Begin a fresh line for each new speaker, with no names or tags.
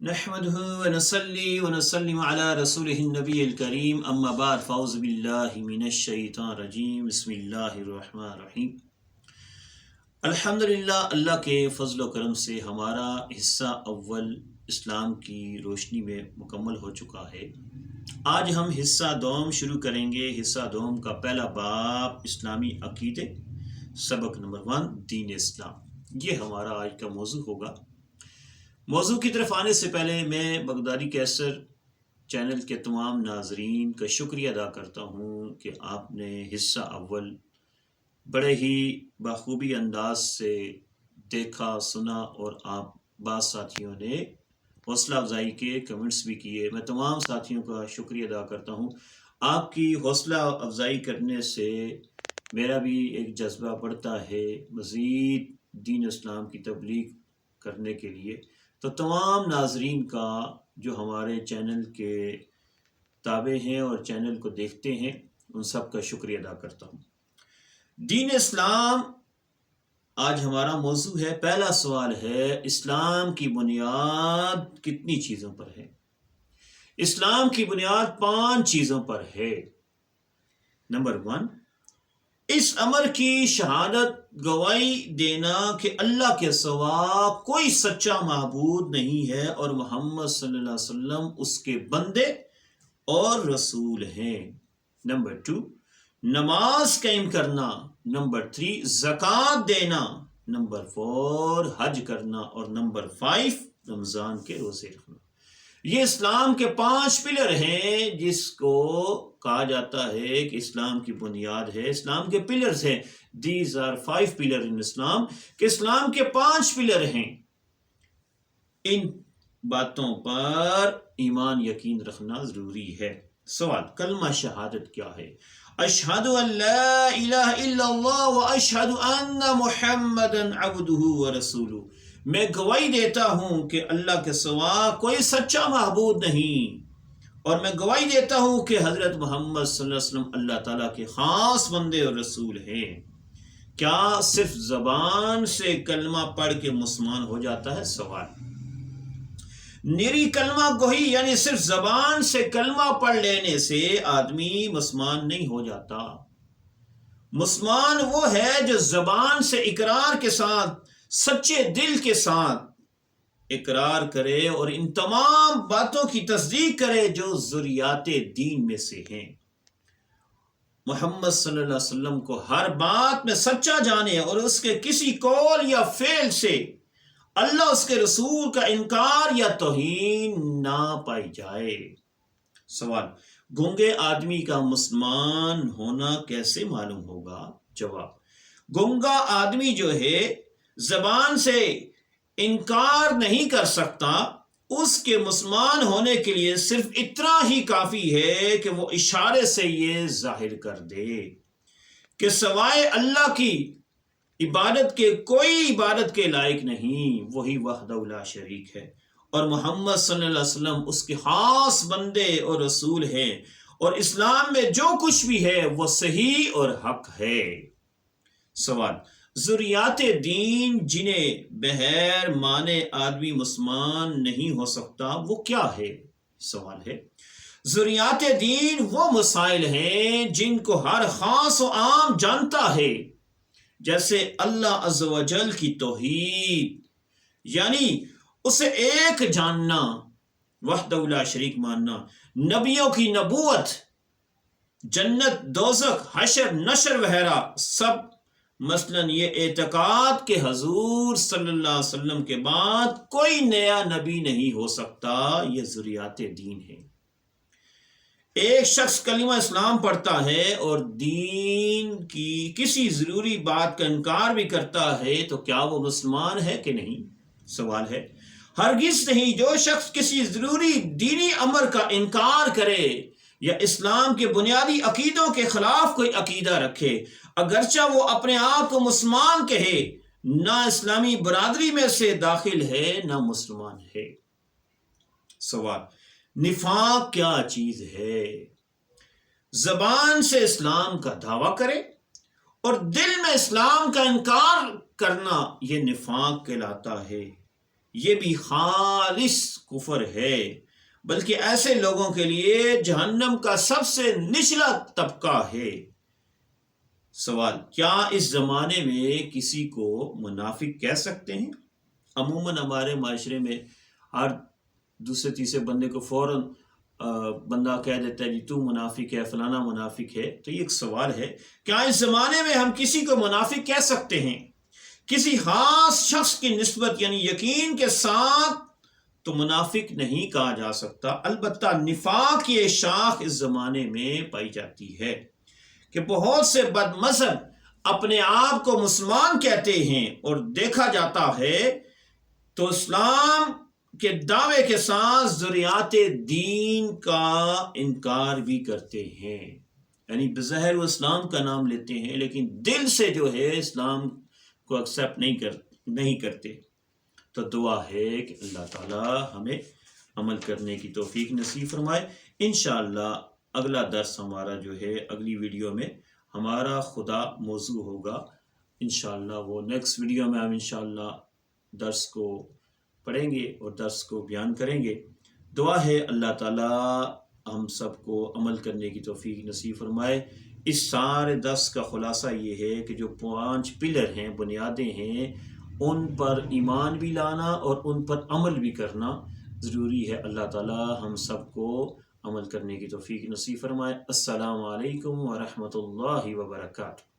نحمده ونصلي ونسلم على رسوله النبی الکریم اما بعد فاعوذ باللہ من الشیطان الرجیم بسم اللہ الرحمن الرحیم۔ الحمدللہ، اللہ کے فضل و کرم سے ہمارا حصہ اول اسلام کی روشنی میں مکمل ہو چکا ہے۔ آج ہم حصہ دوم شروع کریں گے۔ حصہ دوم کا پہلا باب اسلامی عقیدے، سبق نمبر 1 دین اسلام، یہ ہمارا آج کا موضوع ہوگا۔ موضوع کی طرف آنے سے پہلے میں بغدادی کیسر چینل کے تمام ناظرین کا شکریہ ادا کرتا ہوں کہ آپ نے حصہ اول بڑے ہی بخوبی انداز سے دیکھا، سنا، اور آپ بعض ساتھیوں نے حوصلہ افزائی کے کمنٹس بھی کیے۔ میں تمام ساتھیوں کا شکریہ ادا کرتا ہوں۔ آپ کی حوصلہ افزائی کرنے سے میرا بھی ایک جذبہ بڑھتا ہے مزید دین اسلام کی تبلیغ کرنے کے لیے۔ تو تمام ناظرین کا جو ہمارے چینل کے تابع ہیں اور چینل کو دیکھتے ہیں، ان سب کا شکریہ ادا کرتا ہوں۔ دین اسلام آج ہمارا موضوع ہے۔ پہلا سوال ہے، اسلام کی بنیاد کتنی چیزوں پر ہے؟ اسلام کی بنیاد 5 چیزوں پر ہے۔ نمبر 1، اس امر کی شہادت گواہی دینا کہ اللہ کے سوا کوئی سچا معبود نہیں ہے اور محمد صلی اللہ علیہ وسلم اس کے بندے اور رسول ہیں۔ نمبر 2، نماز قائم کرنا۔ نمبر 3، زکوٰۃ دینا۔ نمبر 4، حج کرنا۔ اور نمبر 5، رمضان کے روزے رکھنا۔ یہ اسلام کے 5 پلر ہیں، جس کو کہا جاتا ہے کہ اسلام کی بنیاد ہے، اسلام کے پلرز ہیں۔ دیز آر 5 پلر ان اسلام، کہ اسلام کے 5 پلر ہیں۔ ان باتوں پر ایمان یقین رکھنا ضروری ہے۔ سوال، کلمہ شہادت کیا ہے؟ اشہد ان لا الہ الا اللہ و اشہد ان محمدا عبدہ و رسولہ۔ میں گواہی دیتا ہوں کہ اللہ کے سوا کوئی سچا معبود نہیں، اور میں گواہی دیتا ہوں کہ حضرت محمد صلی اللہ علیہ وسلم اللہ تعالیٰ کے خاص بندے اور رسول ہیں۔ کیا صرف زبان سے کلمہ پڑھ کے مسلمان ہو جاتا ہے؟ سوال، نیری کلمہ گوئی یعنی صرف زبان سے کلمہ پڑھ لینے سے آدمی مسلمان نہیں ہو جاتا۔ مسلمان وہ ہے جو زبان سے اقرار کے ساتھ، سچے دل کے ساتھ اقرار کرے اور ان تمام باتوں کی تصدیق کرے جو ذریات دین میں سے ہیں۔ محمد صلی اللہ علیہ وسلم کو ہر بات میں سچا جانے اور اس کے کسی قول یا فعل سے اللہ اس کے رسول کا انکار یا توہین نہ پائی جائے۔ سوال، گونگے آدمی کا مسلمان ہونا کیسے معلوم ہوگا؟ جواب، گونگا آدمی جو ہے زبان سے انکار نہیں کر سکتا، اس کے مسلمان ہونے کے لیے صرف اتنا ہی کافی ہے کہ وہ اشارے سے یہ ظاہر کر دے کہ سوائے اللہ کی عبادت کے کوئی عبادت کے لائق نہیں، وہی وحدہ لا شریک ہے، اور محمد صلی اللہ علیہ وسلم اس کے خاص بندے اور رسول ہیں، اور اسلام میں جو کچھ بھی ہے وہ صحیح اور حق ہے۔ سوال، ذریات دین جنہیں بغیر مانے آدمی مسلمان نہیں ہو سکتا، وہ کیا ہے؟ سوال ہے، ذریات دین وہ مسائل ہیں جن کو ہر خاص و عام جانتا ہے، جیسے اللہ عز و جل کی توحید یعنی اسے ایک جاننا، وحدہ لا شریک ماننا، نبیوں کی نبوت، جنت، دوزخ، حشر، نشر وغیرہ سب۔ مثلا یہ اعتقاد کہ حضور صلی اللہ علیہ وسلم کے بعد کوئی نیا نبی نہیں ہو سکتا، یہ ذریات دین ہے۔ ایک شخص کلمہ اسلام پڑھتا ہے اور دین کی کسی ضروری بات کا انکار بھی کرتا ہے، تو کیا وہ مسلمان ہے کہ نہیں؟ سوال ہے، ہرگز نہیں۔ جو شخص کسی ضروری دینی امر کا انکار کرے یا اسلام کے بنیادی عقیدوں کے خلاف کوئی عقیدہ رکھے، اگرچہ وہ اپنے آپ کو مسلمان کہے، نہ اسلامی برادری میں سے داخل ہے نہ مسلمان ہے۔ سوال، نفاق کیا چیز ہے؟ زبان سے اسلام کا دعویٰ کرے اور دل میں اسلام کا انکار کرنا، یہ نفاق کہلاتا ہے۔ یہ بھی خالص کفر ہے، بلکہ ایسے لوگوں کے لیے جہنم کا سب سے نچلا طبقہ ہے۔ سوال، کیا اس زمانے میں کسی کو منافق کہہ سکتے ہیں؟ عموماً ہمارے معاشرے میں ہر دوسرے تیسرے بندے کو فوراً بندہ کہہ دیتا ہے جی تو منافق ہے، فلانا منافق ہے۔ تو یہ ایک سوال ہے، کیا اس زمانے میں ہم کسی کو منافق کہہ سکتے ہیں؟ کسی خاص شخص کی نسبت یعنی یقین کے ساتھ تو منافق نہیں کہا جا سکتا، البتہ نفاق کی شاخ اس زمانے میں پائی جاتی ہے کہ بہت سے بد مذہب اپنے آپ کو مسلمان کہتے ہیں اور دیکھا جاتا ہے تو اسلام کے دعوے کے ساتھ ذریعات دین کا انکار بھی کرتے ہیں، یعنی بظاہر وہ اسلام کا نام لیتے ہیں لیکن دل سے جو ہے اسلام کو ایکسیپٹ نہیں کرتے۔ تو دعا ہے کہ اللہ تعالی ہمیں عمل کرنے کی توفیق نصیب فرمائے۔ انشاءاللہ اگلا درس ہمارا جو ہے اگلی ویڈیو میں ہمارا خدا موضوع ہوگا، انشاءاللہ وہ نیکسٹ ویڈیو میں ہم انشاءاللہ درس کو پڑھیں گے اور درس کو بیان کریں گے۔ دعا ہے اللہ تعالی ہم سب کو عمل کرنے کی توفیق نصیب فرمائے۔ اس سارے درس کا خلاصہ یہ ہے کہ جو 5 پلر ہیں، بنیادیں ہیں، ان پر ایمان بھی لانا اور ان پر عمل بھی کرنا ضروری ہے۔ اللہ تعالی ہم سب کو عمل کرنے کی توفیق نصیب فرمائے۔ السلام علیکم ورحمۃ اللہ وبرکاتہ۔